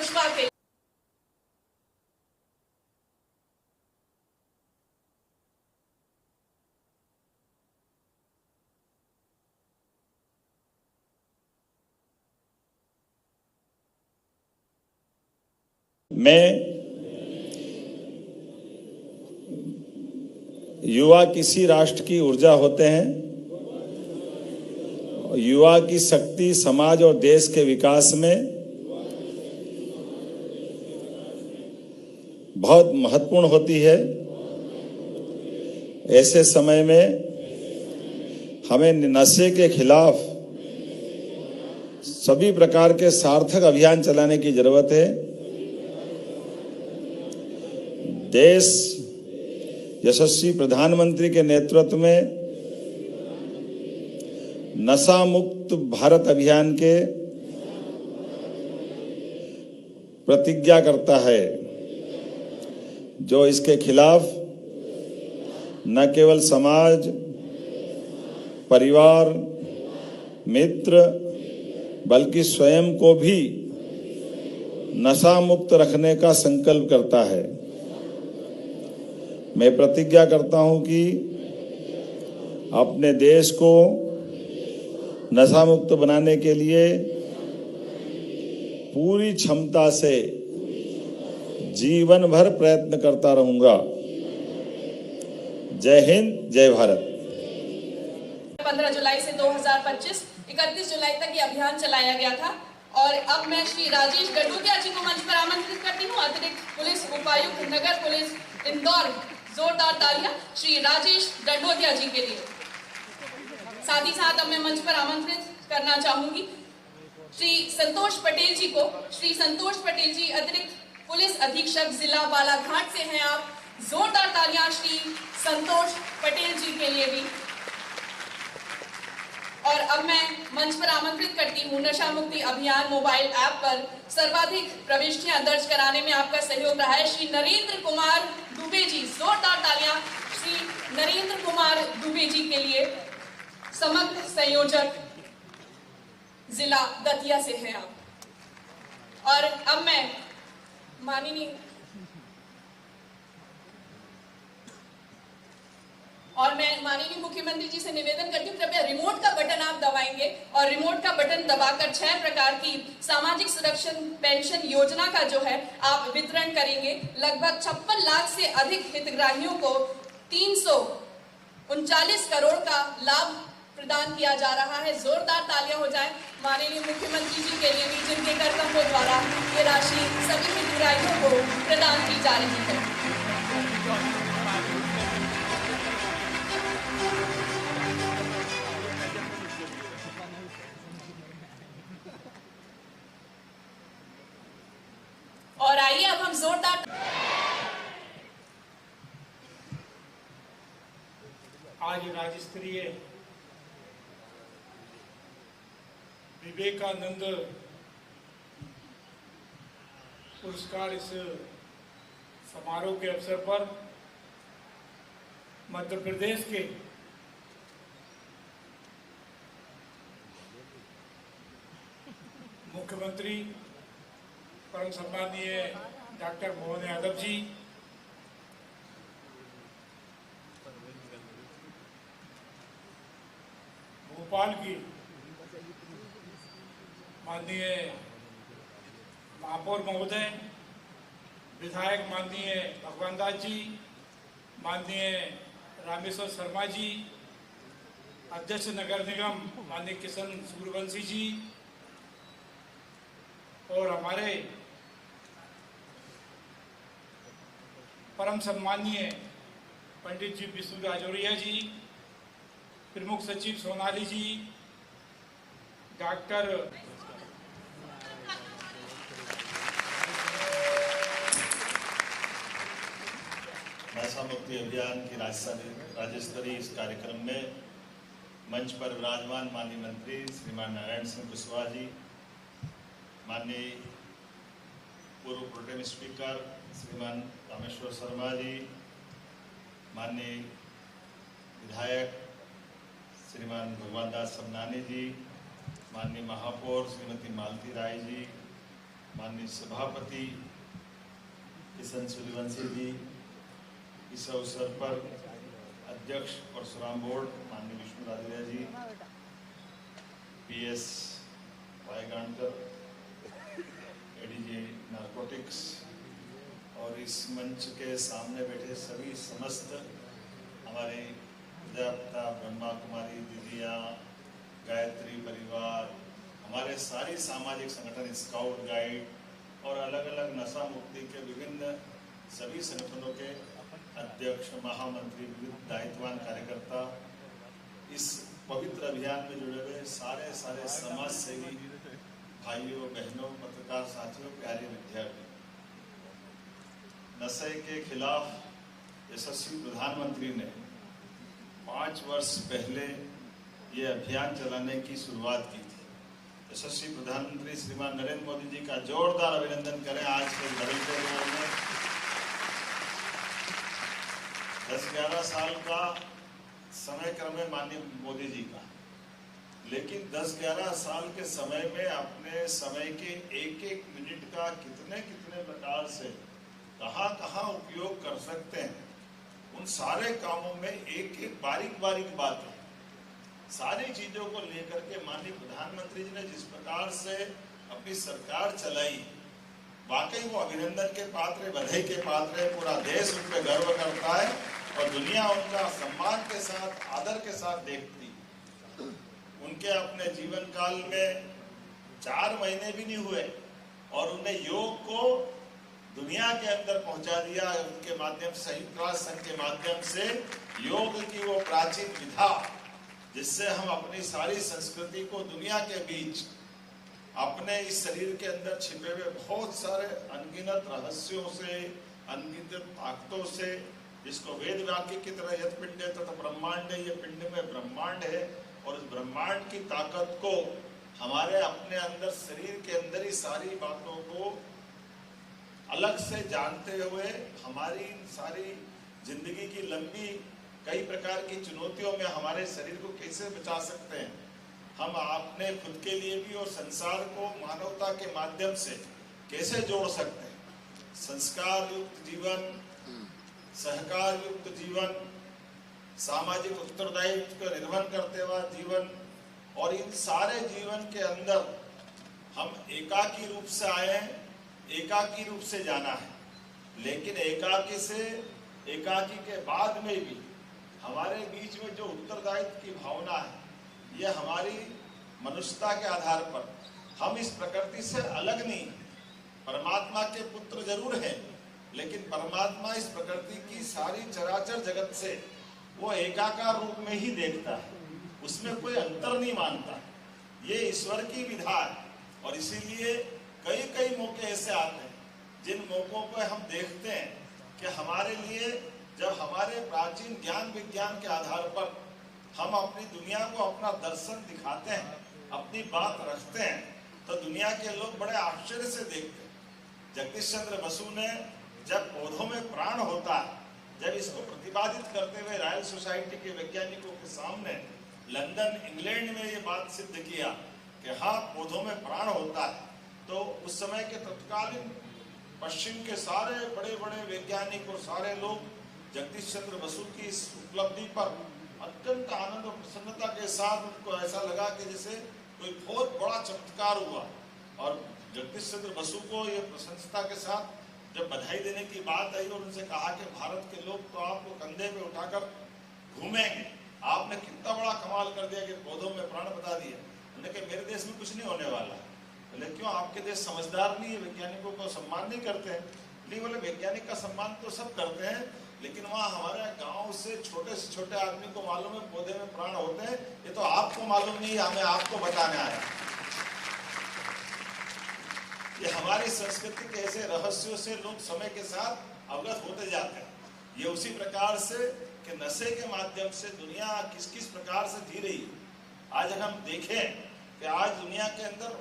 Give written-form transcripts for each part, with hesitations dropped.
कुशवाहा के मैं युवा किसी राष्ट्र की ऊर्जा होते हैं। युवा की शक्ति समाज और देश के विकास में बहुत महत्वपूर्ण होती है। ऐसे समय में हमें नशे के खिलाफ सभी प्रकार के सार्थक अभियान चलाने की जरूरत है। देश यशस्वी प्रधानमंत्री के नेतृत्व में नशा मुक्त भारत अभियान के प्रतिज्ञा करता है, जो इसके खिलाफ न केवल समाज, परिवार, मित्र, बल्कि स्वयं को भी नशा मुक्त रखने का संकल्प करता है। मैं प्रतिज्ञा करता हूं कि अपने देश को नशा मुक्त बनाने के लिए पूरी क्षमता से जीवन भर प्रयत्न करता रहूंगा। जय हिंद, जय भारत। 15 जुलाई से 2025 31 जुलाई तक ये अभियान चलाया गया था और अब मैं श्री राजेश गडोदिया जी को मंच पर आमंत्रित करती हूँ। अतिरिक्त पुलिस उपायुक्त नगर पुलिस इंदौर, जोरदार तालियां श्री राजेश गडोदिया जी के लिए। साथ ही साथ अब मैं मंच पर आमंत्रित करना चाहूंगी श्री संतोष पटेल जी को। श्री संतोष पटेल जी अतिरिक्त पुलिस अधीक्षक जिला बालाघाट से हैं आप। जोरदार तालियां श्री संतोष पटेल जी के लिए भी। और अब मैं मंच पर आमंत्रित करती हूँ नशा मुक्ति अभियान मोबाइल ऐप पर सर्वाधिक प्रविष्टियां दर्ज कराने में आपका सहयोग रहा है श्री नरेंद्र कुमार दुबे जी। जोरदार तालियां श्री नरेंद्र कुमार दुबे जी के लिए। समग्र संयोजक जिला दतिया से हैं आप। और अब मैं माननीय मुख्यमंत्री जी से निवेदन करती हूँ, कृपया रिमोट का बटन आप दबाएंगे और रिमोट का बटन दबाकर 6 प्रकार की सामाजिक सुरक्षा पेंशन योजना का जो है आप वितरण करेंगे। लगभग 56 लाख से अधिक हितग्राहियों को 339 करोड़ का लाभ प्रदान किया जा रहा है। जोरदार तालियां हो जाए माननीय मुख्यमंत्री जी के लिए भी, जिनके कर्तव्यों द्वारा ये राशि सभी हितग्राहियों को प्रदान की जा रही है। और आइए अब हम जोरदार आज राज्य स्तरीय विवेकानंद पुरस्कार इस समारोह के अवसर पर मध्य प्रदेश के मुख्यमंत्री परम सम्माननीय डॉक्टर मोहन यादव जी, भोपाल की माननीय महापौर महोदय, विधायक माननीय भगवान दास जी, माननीय रामेश्वर शर्मा जी, अध्यक्ष नगर निगम माननीय किशन सूर्यवंशी जी और हमारे परम सम्माननीय पंडित जी विष्णु राजौरिया जी, प्रमुख सचिव सोनाली जी, डॉक्टर नशा मुक्ति अभियान की राज्य स्तरीय इस कार्यक्रम में मंच पर विराजमान माननीय मंत्री श्रीमान नारायण सिंह कुशवाहा जी, माननीय पूर्व प्रोटेम स्पीकर श्रीमान रामेश्वर शर्मा जी, माननीय विधायक श्रीमान भगवान दास समनानी जी, माननीय महापौर श्रीमती मालती राय जी, माननीय माननीय सभापति किशन सूर्यवंशी जी, इस अवसर पर अध्यक्ष परशुराम बोर्ड माननीय विष्णु राधिया जी, PS वाईगांकर, ADG नारकोटिक्स और इस मंच के सामने बैठे सभी समस्त हमारे प्रजापिता ब्रह्मा कुमारी दीदियाँ, गायत्री परिवार, हमारे सारी सामाजिक संगठन स्काउट गाइड और अलग अलग नशा मुक्ति के विभिन्न सभी संगठनों के अध्यक्ष, महामंत्री, विविध दायित्ववान कार्यकर्ता, इस पवित्र अभियान में जुड़े हुए सारे समाज सेवी भाइयों बहनों, पत्रकार साथियों, प्यारे विद्यार्थी, नशे के खिलाफ यशस्वी प्रधानमंत्री ने 5 वर्ष पहले ये अभियान चलाने की शुरुआत की थी। यशस्वी प्रधानमंत्री श्रीमान नरेंद्र मोदी जी का जोरदार अभिनंदन करें। आज के बदलते दौर में 10-11 साल का समय क्रम है माननीय मोदी जी का, लेकिन 10-11 साल के समय में अपने समय के एक मिनट का कितने प्रकार से कहाँ उपयोग कर सकते हैं, उन सारे कामों में एक बारीक बात है। सारी चीजों को लेकर के माननीय प्रधानमंत्री जी ने जिस प्रकार से अपनी सरकार चलाई, वाकई वो अभिनंदन के पात्र, बधाई के पात्र है। पूरा देश उन पर गर्व करता है और दुनिया उनका सम्मान के साथ, आदर के साथ देखती। उनके अपने जीवन काल में 4 महीने भी नहीं हुए और उन्हें योग को दुनिया के अंदर पहुंचा दिया। उनके माध्यम से, संयुक्त राष्ट्र संघ के माध्यम से योग की वो प्राचीन विधा, जिससे हम अपनी सारी संस्कृति को दुनिया के बीच अपने इस शरीर के अंदर छिपे हुए बहुत सारे अनगिनत रहस्यों से, अनगिनत ताकतों से, जिसको वेद वाक्य की तरह यत् पिंड तथा ब्रह्मांड है, ये पिंड में ब्रह्मांड है और उस ब्रह्मांड की ताकत को हमारे अपने अंदर, शरीर के अंदर ही सारी बातों को अलग से जानते हुए हमारी सारी जिंदगी की लंबी कई प्रकार की चुनौतियों में हमारे शरीर को कैसे बचा सकते हैं, हम अपने खुद के लिए भी और संसार को मानवता के माध्यम से कैसे जोड़ सकते हैं। संस्कार युक्त जीवन, सहकार युक्त जीवन, सामाजिक उत्तरदायित्व का निर्वहन करते हुआ जीवन, और इन सारे जीवन के अंदर हम एकाकी रूप से आए, एकाकी रूप से जाना है, लेकिन एकाकी के बाद में भी हमारे बीच में जो उत्तरदायित्व की भावना है, यह हमारी मनुष्यता के आधार पर, हम इस प्रकृति से अलग नहीं, परमात्मा के पुत्र जरूर हैं, लेकिन परमात्मा इस प्रकृति की सारी चराचर जगत से वो एकाकार रूप में ही देखता है, उसमें कोई अंतर नहीं मानता। ये ईश्वर की विधा है और इसीलिए कई मौके ऐसे आते हैं जिन मौकों पर हम देखते हैं कि हमारे लिए, जब हमारे प्राचीन ज्ञान विज्ञान के आधार पर हम अपनी दुनिया को अपना दर्शन दिखाते हैं, अपनी बात रखते हैं, तो दुनिया के लोग बड़े आश्चर्य से देखते हैं। जगदीश चंद्र बसु ने जब पौधों में प्राण होता है, जब इसको प्रतिपादित करते हुए रॉयल सोसाइटी के वैज्ञानिकों के सामने लंदन इंग्लैंड में ये बात सिद्ध किया कि हाँ, पौधों में प्राण होता है, तो उस समय के तत्कालीन पश्चिम के सारे बड़े वैज्ञानिक और सारे लोग जगदीश चंद्र बसु की इस उपलब्धि पर अत्यंत आनंद और प्रसन्नता के साथ उनको ऐसा लगा कि जैसे कोई बहुत बड़ा चमत्कार हुआ। और जगदीश चंद्र बसु को ये प्रशंसता के साथ जब बधाई देने की बात आई और उनसे कहा कि भारत के लोग तो आपको कंधे पे उठाकर घूमेंगे, आपने कितना बड़ा कमाल कर दिया कि पौधों में प्राण बता दिया। उन्होंने कहा मेरे देश में कुछ नहीं होने वाला है। बोले क्यों, आपके देश समझदार नहीं है, वैज्ञानिकों को सम्मान नहीं करते हैं? नहीं, बोले वैज्ञानिक का सम्मान तो सब करते हैं, लेकिन वहाँ हमारे गांव से छोटे आदमी को मालूम है पौधे में प्राण होते हैं, ये तो आपको मालूम नहीं, हमें आपको बताने आया। ये हमारी संस्कृति के ऐसे रहस्यों से लोग समय के साथ अवगत होते जाते हैं। ये उसी प्रकार से कि नशे के माध्यम से दुनिया किस प्रकार से जी रही है। आज अगर हम देखें कि आज दुनिया के अंदर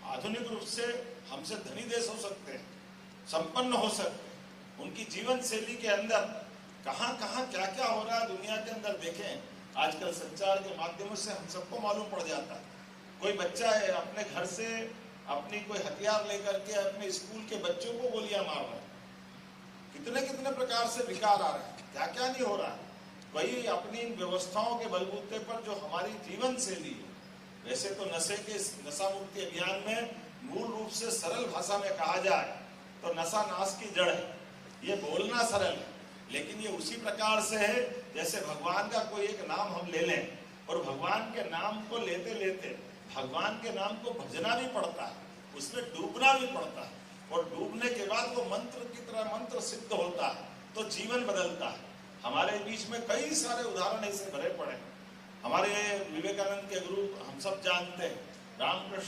आधुनिक रूप से हमसे धनी देश हो सकते हैं, संपन्न हो सकते हैं, उनकी जीवन शैली के अंदर कहाँ क्या हो रहा है दुनिया के अंदर देखें। आजकल संचार के माध्यमों से हम सबको मालूम पड़ जाता है। कोई बच्चा है अपने घर से अपनी कोई हथियार लेकर के अपने स्कूल के बच्चों को गोलियां मार रहे हैं। कितने कितने प्रकार से विकार आ रहे हैं, क्या क्या नहीं हो रहा है। वही अपनी इन व्यवस्थाओं के बलबूते पर जो हमारी जीवन शैली है, वैसे तो नशा मुक्ति अभियान में मूल रूप से सरल भाषा में कहा जाए तो नशा नाश की जड़ है। ये बोलना सरल है, लेकिन ये उसी प्रकार से है जैसे भगवान का कोई एक नाम हम ले लें और भगवान के नाम को लेते लेते भगवान के नाम को भजना भी पड़ता है, उसमें डूबना भी पड़ता है, और डूबने के बाद वो मंत्र की तरह मंत्र सिद्ध होता है तो जीवन बदलता है। हमारे बीच में कई सारे उदाहरण ऐसे भरे पड़े हैं। हमारे विवेकानंद के गुरु हम सब जानते हैं, रामकृष्ण